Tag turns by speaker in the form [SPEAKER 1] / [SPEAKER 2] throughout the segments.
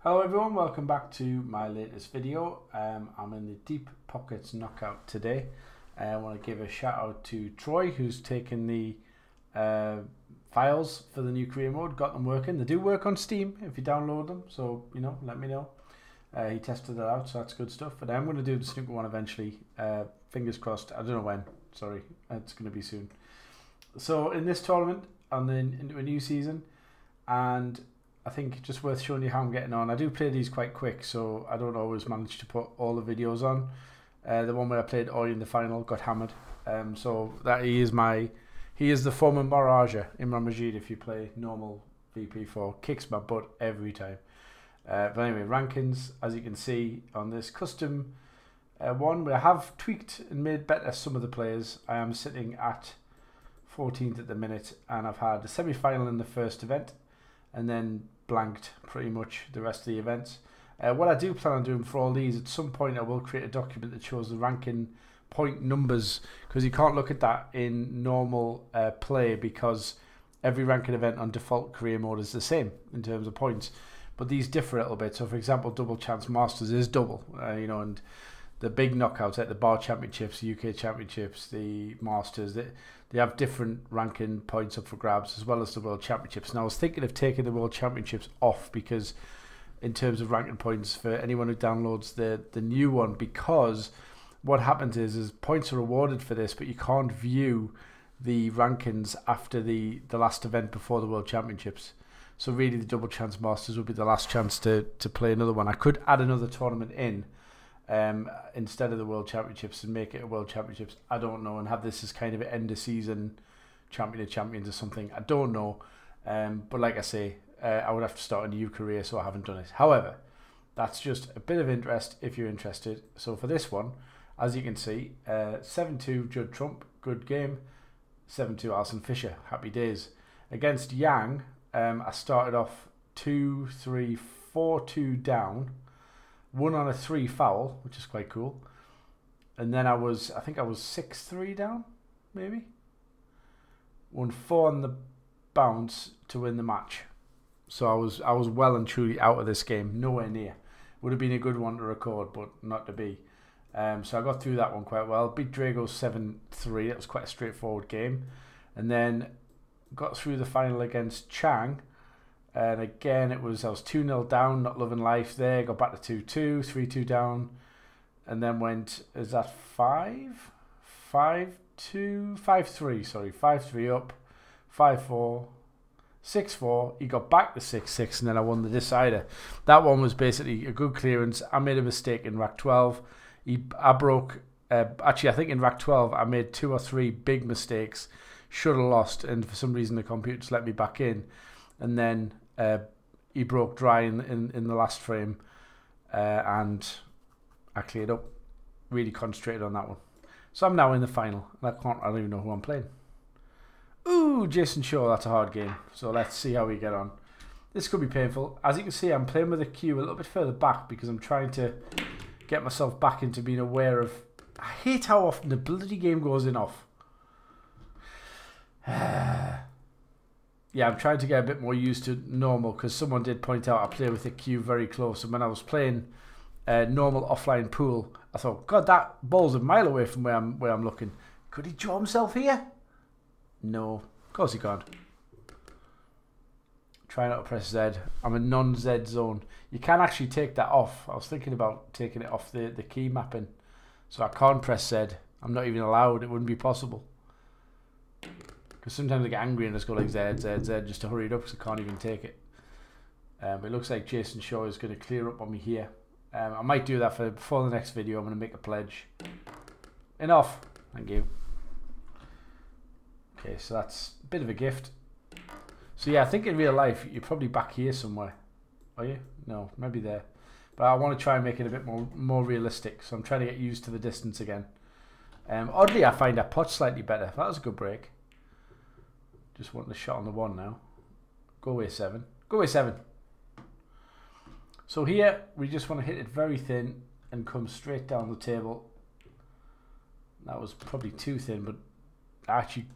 [SPEAKER 1] Hello everyone, welcome back to my latest video. I'm in the Deep Pockets knockout today. I want to give a shout out to Troy, who's taken the files for the new career mode, got them working. They do work on Steam if you download them, so let me know. He tested that out, so that's good stuff. But I'm going to do the snooker one eventually. Fingers crossed. I don't know when. Sorry, it's going to be soon. So in this tournament, I'm then into a new season, and I think just worth showing you how I'm getting on. I do play these quite quick, so I don't always manage to put all the videos on. The one where I played Ori in the final got hammered. So that he is the former Maraja Imran Majid if you play normal VP4. Kicks my butt every time. But anyway, rankings, as you can see on this custom one, where I have tweaked and made better some of the players. I am sitting at 14th at the minute, and I've had a semi-final in the first event, and then blanked pretty much the rest of the events. What I do plan on doing for all these, at some point I will create a document that shows the ranking point numbers, because you can't look at that in normal play, because every ranking event on default career mode is the same in terms of points, but these differ a little bit. So for example, double chance masters is double, and the big knockouts like the bar championships, UK championships, the masters, they have different ranking points up for grabs, as well as the world championships. And I was thinking of taking the world championships off, because in terms of ranking points for anyone who downloads the new one, because what happens is points are rewarded for this, but you can't view the rankings after the last event before the world championships. So really the double chance masters would be the last chance to play another one. I could add another tournament in instead of the world championships and make it a world championships, I don't know, and have this as kind of an end of season champion of champions or something, I don't know. But like I say, I would have to start a new career, so I haven't done it. However, that's just a bit of interest if you're interested. So for this one, as you can see, 7-2 Judd Trump, good game. 7-2 Alison Fisher, happy days. Against Yang, I started off 2-3 4-2 down, won on a 3 foul, which is quite cool. And then I think I was 6-3 down, maybe. Won 4 on the bounce to win the match. So I was well and truly out of this game, nowhere near. Would have been a good one to record, but not to be. So I got through that one quite well. Beat Drago 7-3. That was quite a straightforward game. And then got through the final against Chang. And again, I was 2-0 down, not loving life there. Got back to 2-2, 3-2 down. And then went, is that 5-2? 5-3, sorry. 5-3 up, 5-4, 6-4. He got back to 6-6, and then I won the decider. That one was basically a good clearance. I made a mistake in rack 12. I broke, actually I think in rack 12 I made 2 or 3 big mistakes. Should have lost, and for some reason the computer just let me back in. And then he broke dry in the last frame, and I cleared up. Really concentrated on that one. So I'm now in the final, and I don't even know who I'm playing. Ooh, Jayson Shaw, that's a hard game. So let's see how we get on. This could be painful. As you can see, I'm playing with a cue a little bit further back, because I'm trying to get myself back into being aware of... I hate how often the bloody game goes in off. Yeah, I'm trying to get a bit more used to normal, because someone did point out I play with the cue very close, and when I was playing normal offline pool, I thought, God, that ball's a mile away from where I'm looking. Could he draw himself here? No, of course he can't. Try not to press Z. I'm a non-Z zone. You can actually take that off. I was thinking about taking it off the key mapping, so I can't press Z. I'm not even allowed. It wouldn't be possible. Because sometimes I get angry and just go like Z, Z, Z just to hurry it up, because I can't even take it. But it looks like Jayson Shaw is going to clear up on me here. I might do that before the next video. I'm going to make a pledge. Enough. Thank you. Okay, so that's a bit of a gift. So yeah, I think in real life you're probably back here somewhere. Are you? No, maybe there. But I want to try and make it a bit more realistic. So I'm trying to get used to the distance again. Oddly, I find that pot slightly better. That was a good break. Just want the shot on the 1 now. Go away 7. Go away 7. So here, we just want to hit it very thin and come straight down the table. That was probably too thin, but I actually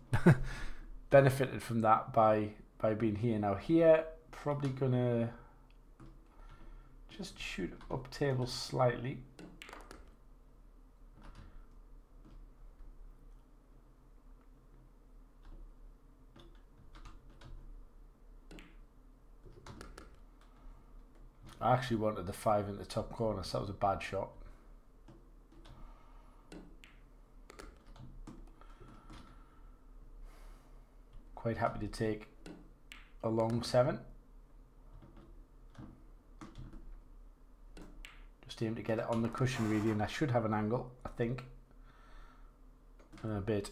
[SPEAKER 1] benefited from that by being here. Now here, probably gonna Just shoot up table slightly. I actually wanted the 5 in the top corner, so that was a bad shot. Quite happy to take a long 7. Just aim to get it on the cushion really, and I should have an angle, I think. And a bit.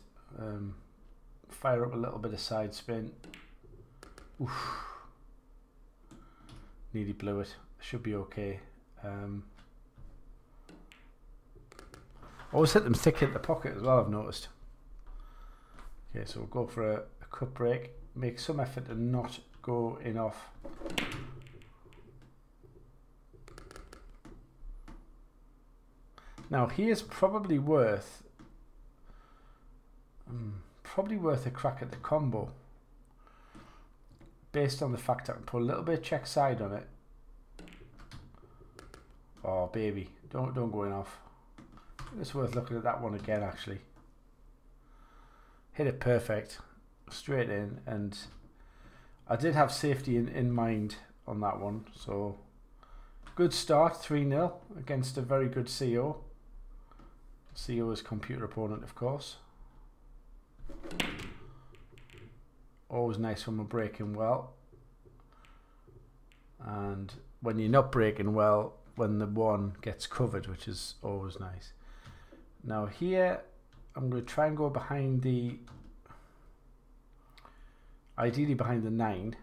[SPEAKER 1] Fire up a little bit of side spin. Oof. Nearly blew it. Should be okay. Always hit them thick at the pocket as well, I've noticed. Okay, so we'll go for a cut break. Make some effort to not go in off. Now here's probably worth a crack at the combo, based on the fact I can put a little bit of check side on it. Oh baby, don't go in off. It's worth looking at that one again actually. Hit it perfect, straight in, and I did have safety in mind on that one, so good start. 3-0 against a very good CO. CO is computer opponent, of course. Always nice when we're breaking well, and when you're not breaking well, when the 1 gets covered, which is always nice. Now here I'm going to try and go behind the, ideally behind the 9.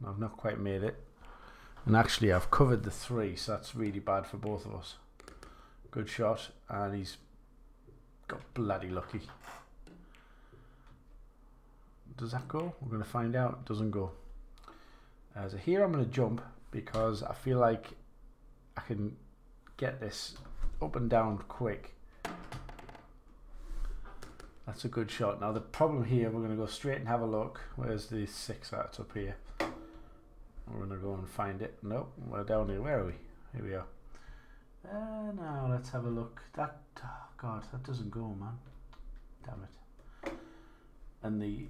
[SPEAKER 1] I've not quite made it, and actually I've covered the 3, so that's really bad for both of us. Good shot, and he's got bloody lucky. Does that go? We're going to find out. It doesn't go. So here I'm going to jump because I feel like I can get this up and down quick. That's a good shot. Now the problem here, we're going to go straight and have a look. Where's the 6 at? It's up here. We're going to go and find it. Nope, we're down here. Where are we? Here we are. Now let's have a look. That, oh God, that doesn't go, man. Damn it. And the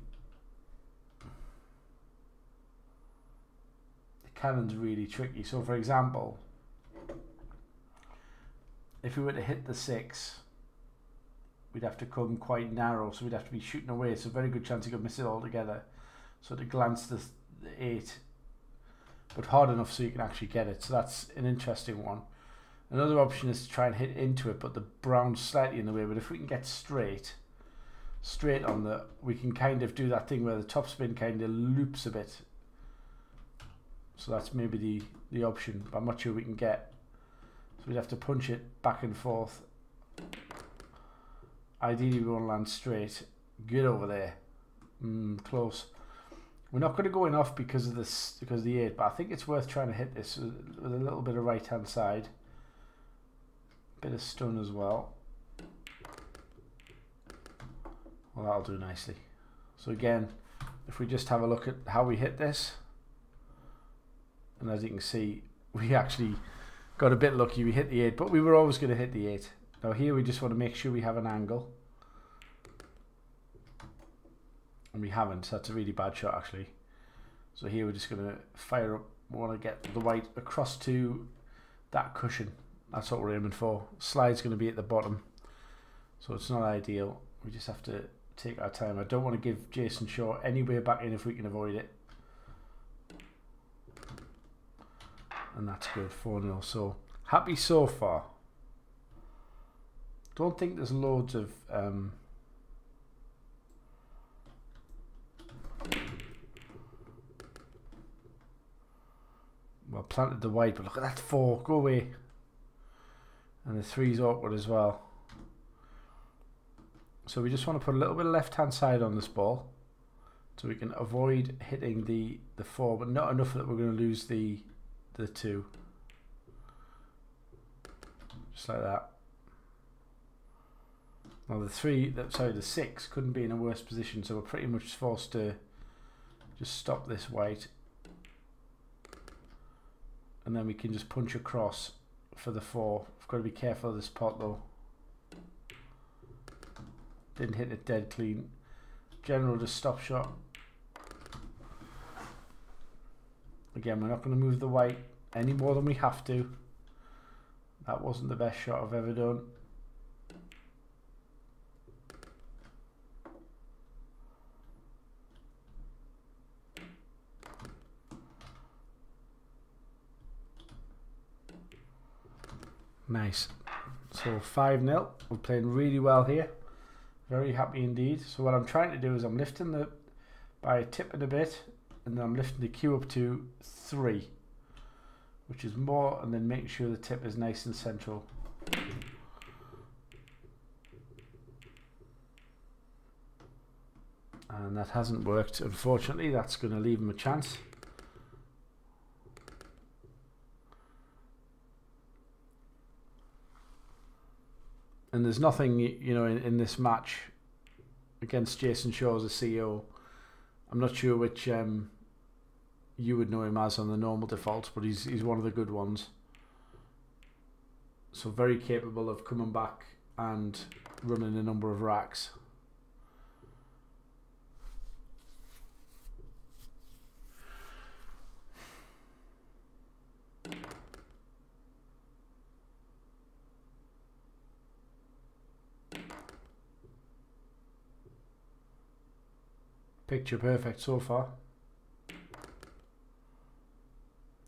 [SPEAKER 1] cannon's really tricky. So for example, if we were to hit the 6, we'd have to come quite narrow, so we'd have to be shooting away. It's a very good chance you could miss it altogether. So to glance the 8, but hard enough so you can actually get it. So that's an interesting one. Another option is to try and hit into it, but the brown's slightly in the way. But if we can get straight on the, we can kind of do that thing where the topspin kind of loops a bit. So that's maybe the option, but I'm not sure we can get. So we'd have to punch it back and forth. Ideally we want to land straight. Get over there. Close. We're not going to go in off because of this, because of the 8, but I think it's worth trying to hit this with a little bit of right hand side. Bit of stun as well. Well, that'll do nicely. So again, if we just have a look at how we hit this, and as you can see, we actually got a bit lucky. We hit the 8, but we were always going to hit the 8. Now here we just want to make sure we have an angle, and we haven't, so that's a really bad shot actually. So here we're just going to fire up. We want to get the white across to that cushion. That's what we're aiming for. Slide's going to be at the bottom, so it's not ideal. We just have to take our time. I don't want to give Jayson Shaw any way back in if we can avoid it. And that's good. 4-0. So happy so far. Don't think there's loads of well, planted the white, but look at that 4. Go away. And the 3's awkward as well. So we just want to put a little bit of left hand side on this ball, so we can avoid hitting the 4, but not enough that we're going to lose the 2. Just like that. Well, the 6 couldn't be in a worse position, so we're pretty much forced to Just stop this white. And then we can just punch across for the 4. I've got to be careful of this pot though. Didn't hit it dead clean. General just stop shot. Again, we're not going to move the white any more than we have to. That wasn't the best shot I've ever done. Nice. So 5-0. We're playing really well here. Very happy indeed. So what I'm trying to do is I'm lifting the by a tip and a bit, and then I'm lifting the cue up to 3, which is more, and then making sure the tip is nice and central. And that hasn't worked, unfortunately. That's going to leave him a chance. And there's nothing, you know, in this match against Jayson Shaw as a CEO. I'm not sure which you would know him as on the normal defaults, but he's one of the good ones. So very capable of coming back and running a number of racks. Picture perfect so far.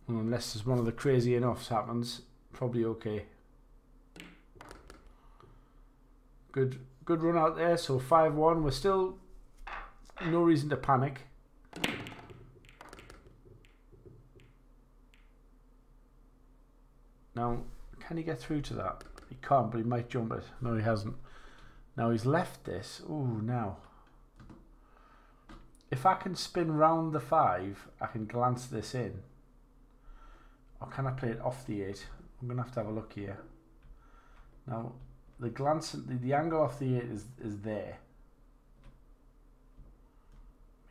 [SPEAKER 1] And unless there's one of the crazy enoughs happens, probably okay. Good run out there. So 5-1. We're still no reason to panic. Now, can he get through to that? He can't, but he might jump it. No, he hasn't. Now he's left this. Ooh, now. If I can spin round the 5, I can glance this in. Or can I play it off the 8? I'm going to have a look here. Now, the glance, the angle off the 8 is there.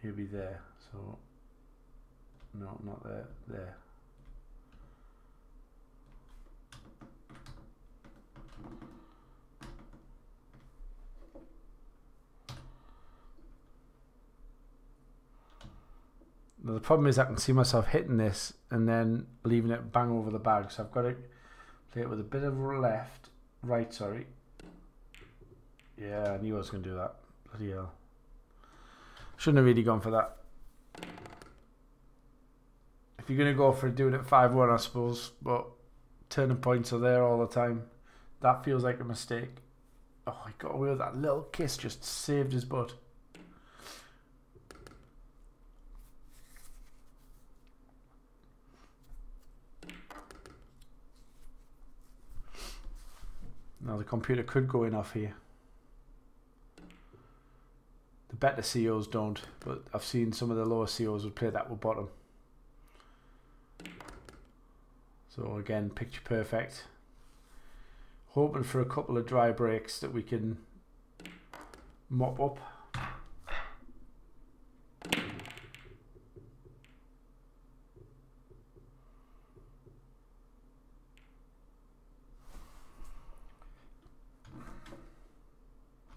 [SPEAKER 1] Maybe there. So, no, not there. There. Now the problem is I can see myself hitting this and then leaving it bang over the bag. So I've got to play it with a bit of right, sorry. Yeah, I knew I was going to do that. Bloody hell. Shouldn't have really gone for that. If you're going to go for doing it 5-1, I suppose, but turning points are there all the time. That feels like a mistake. Oh, he got away with that little kiss, just saved his butt. Now the computer could go in off here. The better CEOs don't, but I've seen some of the lower CEOs would play that with bottom. So again, picture perfect. Hoping for a couple of dry breaks that we can mop up.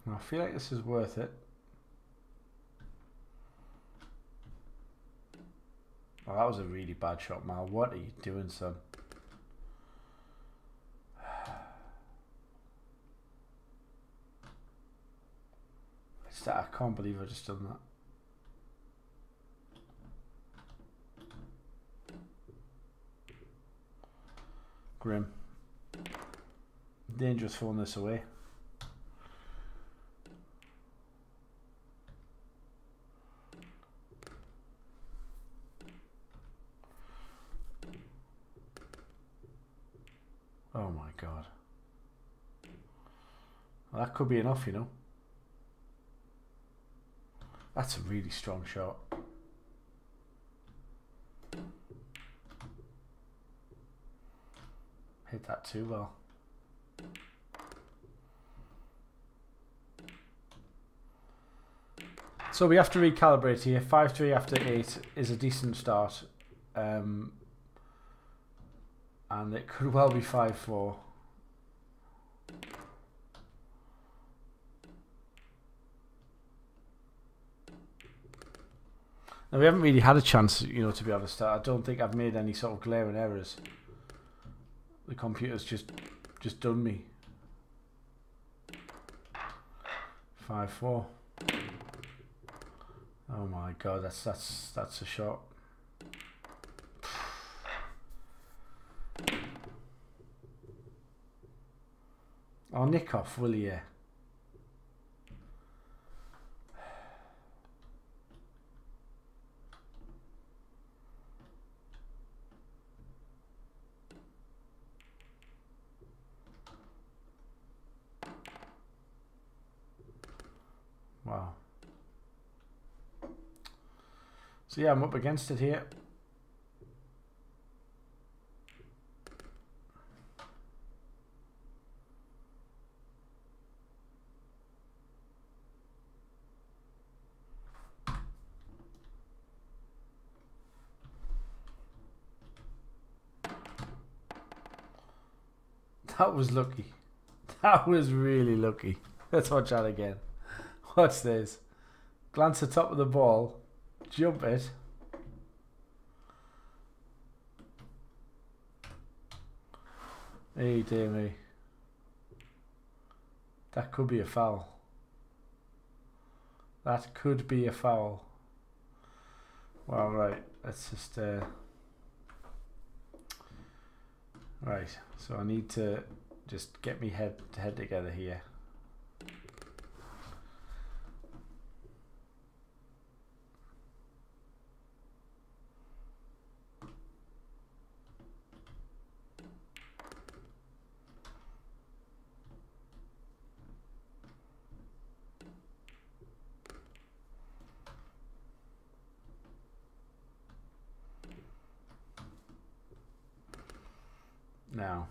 [SPEAKER 1] I feel like this is worth it. Oh, that was a really bad shot, Mal. What are you doing, son? I can't believe I just done that. Grim. Dangerous throwing this away. Oh my god. Well, that could be enough, you know. That's a really strong shot. Hit that too well. So we have to recalibrate here. 5-3 after 8 is a decent start. And it could well be 5-4. Now we haven't really had a chance, you know, to be honest. I don't think I've made any sort of glaring errors. The computer's just done me. 5-4. Oh my god, that's a shot. Oh, nick off, will you? Wow. So yeah, I'm up against it here. That was lucky. That was really lucky. Let's watch that again. Watch this. Glance the top of the ball. Jump it. Hey, dear me. That could be a foul. That could be a foul. Well, right. Let's just... Right. So I need to just get me head together here. Now,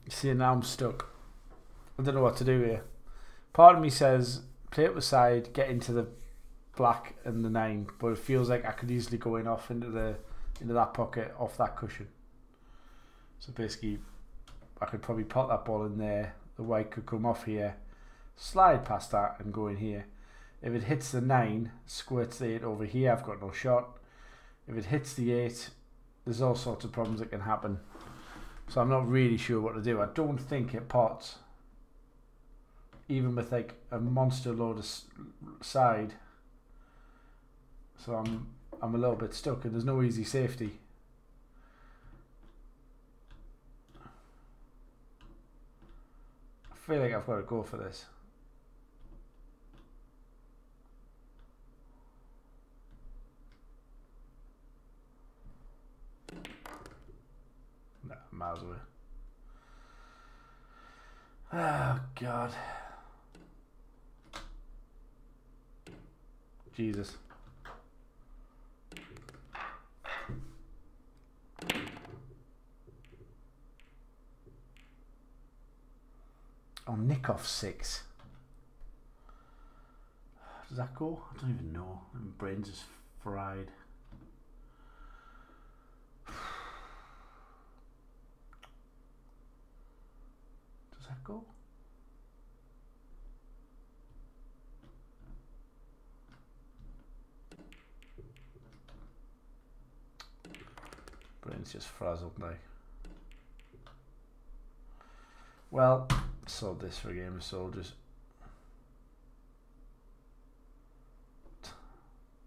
[SPEAKER 1] you see, now I'm stuck. I don't know what to do here. Part of me says play it with side, get into the black and the 9, but it feels like I could easily go in off into that pocket off that cushion. So basically, I could probably pot that ball in there. The white could come off here, slide past that, and go in here. If it hits the 9, squirts the 8 over here, I've got no shot. If it hits the 8, there's all sorts of problems that can happen. So I'm not really sure what to do. I don't think it pots, even with like a monster load of side. So I'm a little bit stuck, and there's no easy safety. I feel like I've got to go for this. No, miles away. Oh God. Jesus. Oh, nick off 6. Does that go? I don't even know. My brain's just fried. Does that go? Brain's just frazzled now. Well, sold this for a game of soldiers.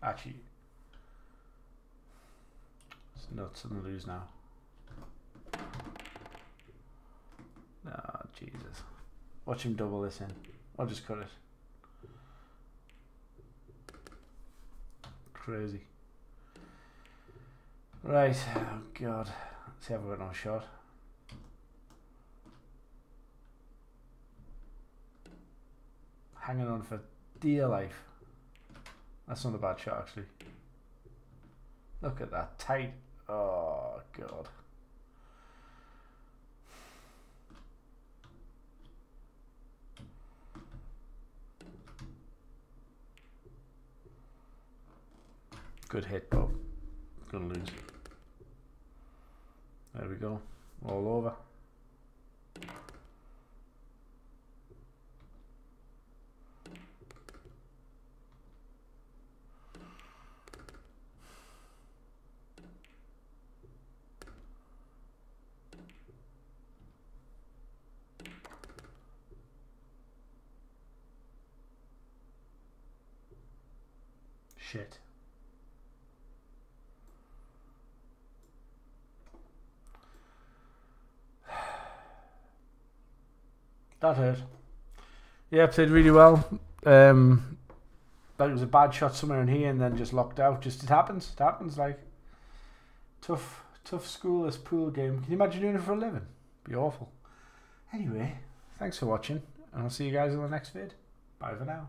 [SPEAKER 1] Actually, it's nuts and lose now. Ah, Jesus. Watch him double this in. I'll just cut it. Crazy. Right, oh God. See, I've got no shot. hanging on for dear life. That's not a bad shot, actually. Look at that tight. Oh, God. Good hit, Bob. Gonna lose. There we go. All over. Shit. That hurt. Yeah, played really well. Like it was a bad shot somewhere in here and then just locked out. Just it happens. It happens. Like tough school this pool game. Can you imagine doing it for a living? Be awful. Anyway, thanks for watching, and I'll see you guys in the next vid. Bye for now.